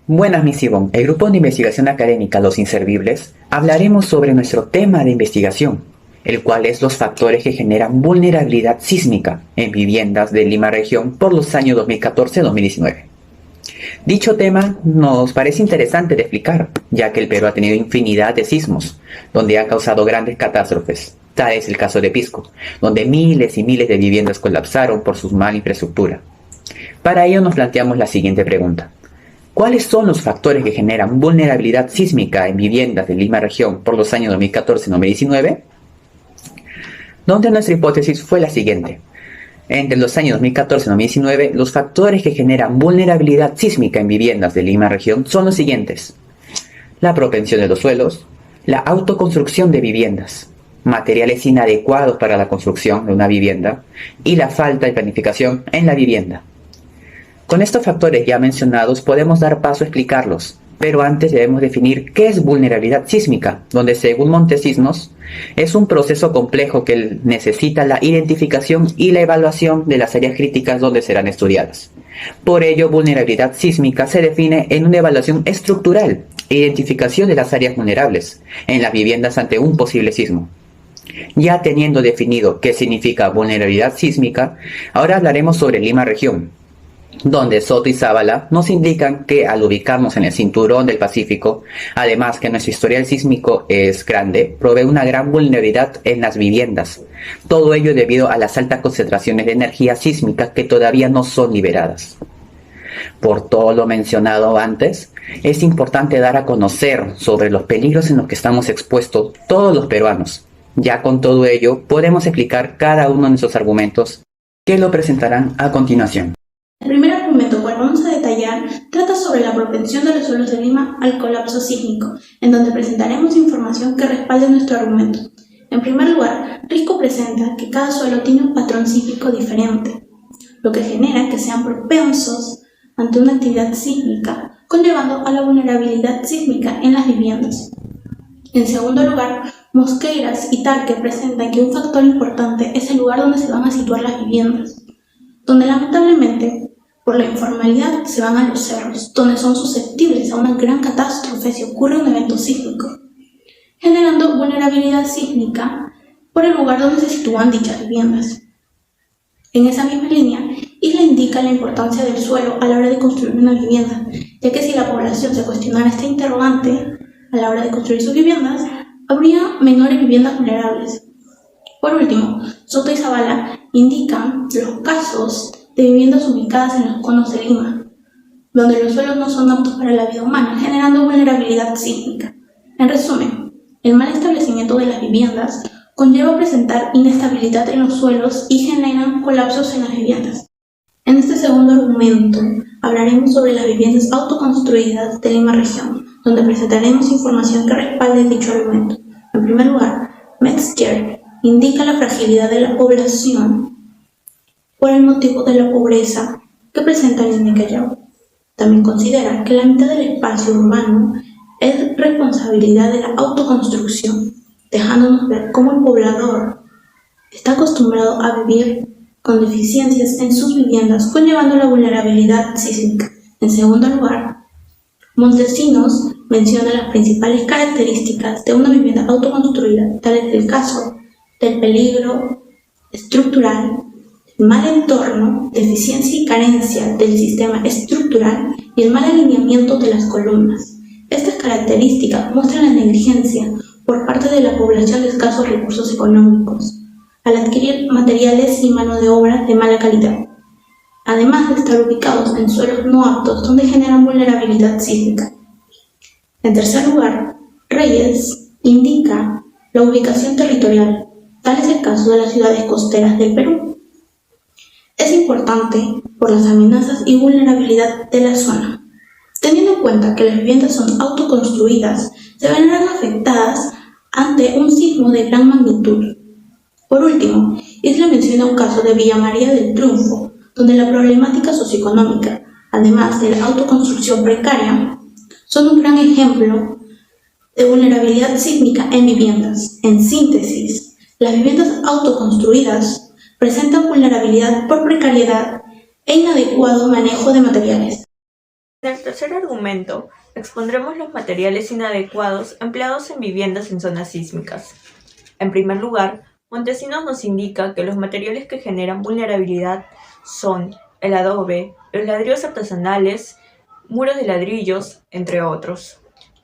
Buenas, Miss Ivonne. El grupo de investigación académica Los Inservibles hablaremos sobre nuestro tema de investigación, el cual es los factores que generan vulnerabilidad sísmica en viviendas de Lima región por los años 2014-2019. Dicho tema nos parece interesante de explicar, ya que el Perú ha tenido infinidad de sismos, donde ha causado grandes catástrofes. Tal es el caso de Pisco, donde miles y miles de viviendas colapsaron por su mala infraestructura. Para ello nos planteamos la siguiente pregunta. ¿Cuáles son los factores que generan vulnerabilidad sísmica en viviendas de Lima región por los años 2014-2019? Donde nuestra hipótesis fue la siguiente. Entre los años 2014 y 2019, los factores que generan vulnerabilidad sísmica en viviendas de Lima región son los siguientes. La propensión de los suelos, la autoconstrucción de viviendas, materiales inadecuados para la construcción de una vivienda y la falta de planificación en la vivienda. Con estos factores ya mencionados podemos dar paso a explicarlos, pero antes debemos definir qué es vulnerabilidad sísmica, donde según Montesismos es un proceso complejo que necesita la identificación y la evaluación de las áreas críticas donde serán estudiadas. Por ello, vulnerabilidad sísmica se define en una evaluación estructural e identificación de las áreas vulnerables en las viviendas ante un posible sismo. Ya teniendo definido qué significa vulnerabilidad sísmica, ahora hablaremos sobre Lima región, donde Soto y Zavala nos indican que al ubicarnos en el cinturón del Pacífico, además que nuestro historial sísmico es grande, provee una gran vulnerabilidad en las viviendas. Todo ello debido a las altas concentraciones de energía sísmica que todavía no son liberadas. Por todo lo mencionado antes, es importante dar a conocer sobre los peligros en los que estamos expuestos todos los peruanos. Ya con todo ello, podemos explicar cada uno de nuestros argumentos que lo presentarán a continuación. El primer argumento cual vamos a detallar trata sobre la propensión de los suelos de Lima al colapso sísmico, en donde presentaremos información que respalde nuestro argumento. En primer lugar, Risco presenta que cada suelo tiene un patrón sísmico diferente, lo que genera que sean propensos ante una actividad sísmica, conllevando a la vulnerabilidad sísmica en las viviendas. En segundo lugar, Mosqueiras y Tarque presentan que un factor importante es el lugar donde se van a situar las viviendas, donde lamentablemente, por la informalidad, se van a los cerros, donde son susceptibles a una gran catástrofe si ocurre un evento sísmico, generando vulnerabilidad sísmica por el lugar donde se sitúan dichas viviendas. En esa misma línea, Isla indica la importancia del suelo a la hora de construir una vivienda, ya que si la población se cuestionara esta interrogante a la hora de construir sus viviendas, habría menores viviendas vulnerables. Por último, Soto y Zavala indican los casos de viviendas ubicadas en los conos de Lima, donde los suelos no son aptos para la vida humana, generando vulnerabilidad sísmica. En resumen, el mal establecimiento de las viviendas conlleva presentar inestabilidad en los suelos y generan colapsos en las viviendas. En este segundo argumento hablaremos sobre las viviendas autoconstruidas de Lima región, donde presentaremos información que respalde dicho argumento. En primer lugar, Metzger indica la fragilidad de la población por el motivo de la pobreza que presenta Lima y Callao. También considera que la mitad del espacio urbano es responsabilidad de la autoconstrucción, dejándonos ver cómo el poblador está acostumbrado a vivir con deficiencias en sus viviendas, conllevando la vulnerabilidad sísmica. En segundo lugar, Montesinos menciona las principales características de una vivienda autoconstruida, tal es el caso del peligro estructural, mal entorno, deficiencia y carencia del sistema estructural y el mal alineamiento de las columnas. Estas características muestran la negligencia por parte de la población de escasos recursos económicos al adquirir materiales y mano de obra de mala calidad, además de estar ubicados en suelos no aptos donde generan vulnerabilidad sísmica. En tercer lugar, Reyes indica la ubicación territorial, tal es el caso de las ciudades costeras del Perú. Es importante por las amenazas y vulnerabilidad de la zona. Teniendo en cuenta que las viviendas son autoconstruidas, se verán afectadas ante un sismo de gran magnitud. Por último, Isla menciona un caso de Villa María del Triunfo, donde la problemática socioeconómica, además de la autoconstrucción precaria, son un gran ejemplo de vulnerabilidad sísmica en viviendas. En síntesis, las viviendas autoconstruidas presentan vulnerabilidad por precariedad e inadecuado manejo de materiales. En el tercer argumento, expondremos los materiales inadecuados empleados en viviendas en zonas sísmicas. En primer lugar, Montesinos nos indica que los materiales que generan vulnerabilidad son el adobe, los ladrillos artesanales, muros de ladrillos, entre otros.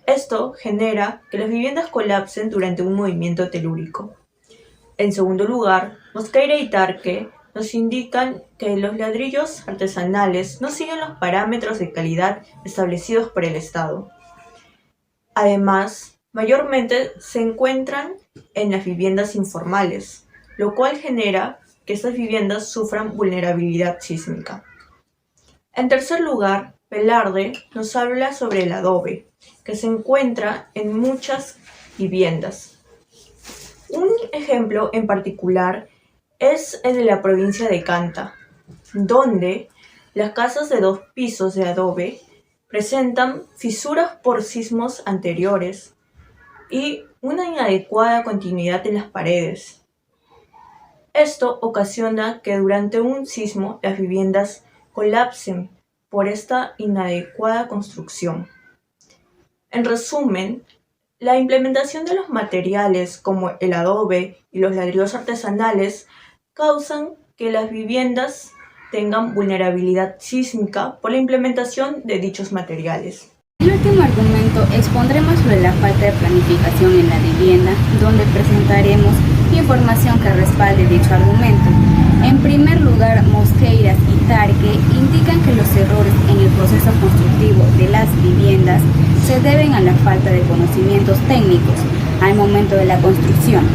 Esto genera que las viviendas colapsen durante un movimiento telúrico. En segundo lugar, Mosqueira y Tarque nos indican que los ladrillos artesanales no siguen los parámetros de calidad establecidos por el Estado. Además, mayormente se encuentran en las viviendas informales, lo cual genera que estas viviendas sufran vulnerabilidad sísmica. En tercer lugar, Velarde nos habla sobre el adobe, que se encuentra en muchas viviendas. Un ejemplo en particular es el de la provincia de Canta, donde las casas de 2 pisos de adobe presentan fisuras por sismos anteriores y una inadecuada continuidad en las paredes. Esto ocasiona que durante un sismo las viviendas colapsen por esta inadecuada construcción. En resumen, la implementación de los materiales como el adobe y los ladrillos artesanales causan que las viviendas tengan vulnerabilidad sísmica por la implementación de dichos materiales. El último argumento expondremos sobre la falta de planificación en la vivienda, donde presentaremos información que respalde dicho argumento. En primer lugar, Mosqueiras y Tarque indican que los errores en el proceso constructivo de las viviendas se deben a la falta de conocimientos técnicos al momento de la construcción,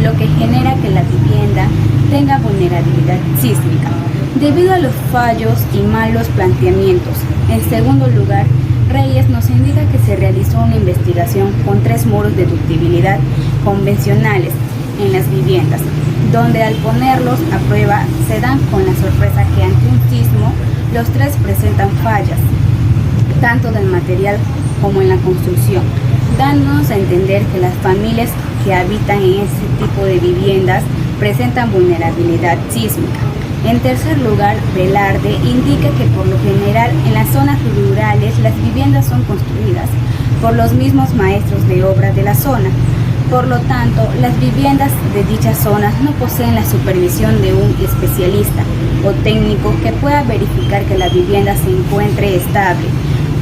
lo que genera que la vivienda tenga vulnerabilidad sísmica, debido a los fallos y malos planteamientos. En segundo lugar, Reyes nos indica que se realizó una investigación con 3 muros de ductibilidad convencionales en las viviendas, donde al ponerlos a prueba se dan con la sorpresa que ante un sismo los 3 presentan fallas, tanto del material como en la construcción, dándonos a entender que las familias que habitan en ese tipo de viviendas presentan vulnerabilidad sísmica. En tercer lugar, Velarde indica que por lo general en las zonas rurales las viviendas son construidas por los mismos maestros de obra de la zona. Por lo tanto, las viviendas de dichas zonas no poseen la supervisión de un especialista o técnico que pueda verificar que la vivienda se encuentre estable.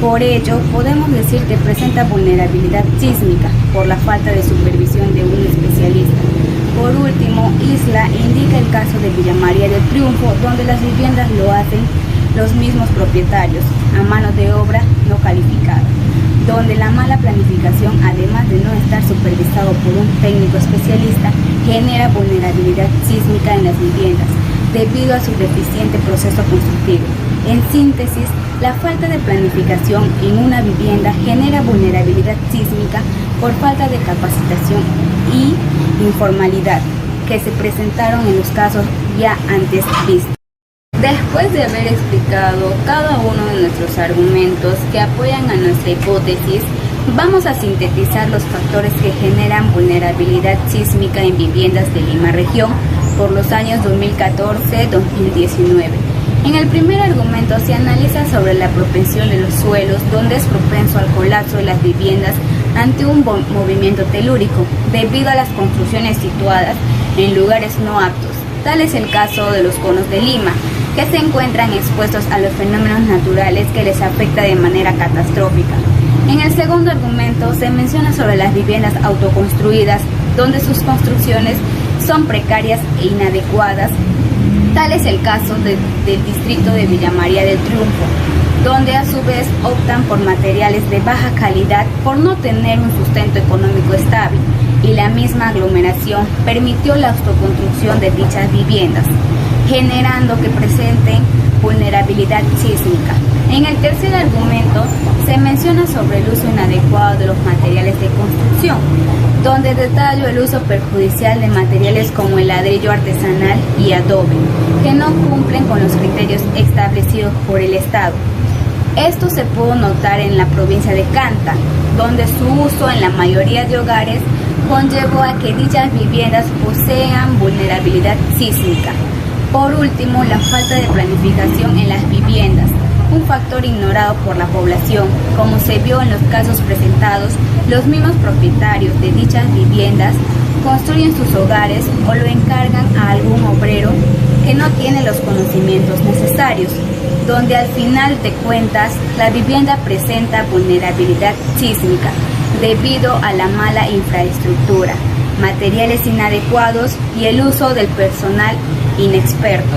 Por ello, podemos decir que presenta vulnerabilidad sísmica por la falta de supervisión de un especialista. Por último, Isla indica el caso de Villa María del Triunfo, donde las viviendas lo hacen los mismos propietarios, a mano de obra no calificada, donde la mala planificación, además de no estar supervisado por un técnico especialista, genera vulnerabilidad sísmica en las viviendas, debido a su deficiente proceso constructivo. En síntesis, la falta de planificación en una vivienda genera vulnerabilidad sísmica por falta de capacitación y informalidad que se presentaron en los casos ya antes vistos. Después de haber explicado cada uno de nuestros argumentos que apoyan a nuestra hipótesis, vamos a sintetizar los factores que generan vulnerabilidad sísmica en viviendas de Lima Región por los años 2014-2019. En el primer argumento se analiza sobre la propensión de los suelos, donde es propenso al colapso de las viviendas ante un movimiento telúrico, debido a las construcciones situadas en lugares no aptos. Tal es el caso de los conos de Lima, que se encuentran expuestos a los fenómenos naturales que les afecta de manera catastrófica. En el segundo argumento se menciona sobre las viviendas autoconstruidas, donde sus construcciones son precarias e inadecuadas. Tal es el caso del distrito de Villa María del Triunfo, donde a su vez optan por materiales de baja calidad por no tener un sustento económico estable, y la misma aglomeración permitió la autoconstrucción de dichas viviendas, generando que presenten vulnerabilidad sísmica. En el tercer argumento se menciona sobre el uso inadecuado de los materiales de construcción, donde detallo el uso perjudicial de materiales como el ladrillo artesanal y adobe, que no cumplen con los criterios establecidos por el Estado. Esto se pudo notar en la provincia de Canta, donde su uso en la mayoría de hogares conllevó a que dichas viviendas posean vulnerabilidad sísmica. Por último, la falta de planificación en las viviendas, un factor ignorado por la población, como se vio en los casos presentados. Los mismos propietarios de dichas viviendas construyen sus hogares o lo encargan a algún obrero que no tiene los conocimientos necesarios, donde al final de cuentas la vivienda presenta vulnerabilidad sísmica debido a la mala infraestructura, materiales inadecuados y el uso del personal inexperto.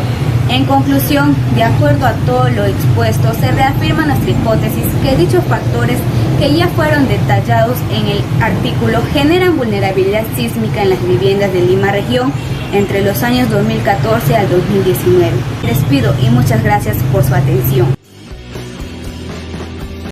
En conclusión, de acuerdo a todo lo expuesto, se reafirma nuestra hipótesis que dichos factores que ya fueron detallados en el artículo generan vulnerabilidad sísmica en las viviendas de Lima Región entre los años 2014 al 2019. Les pido y muchas gracias por su atención.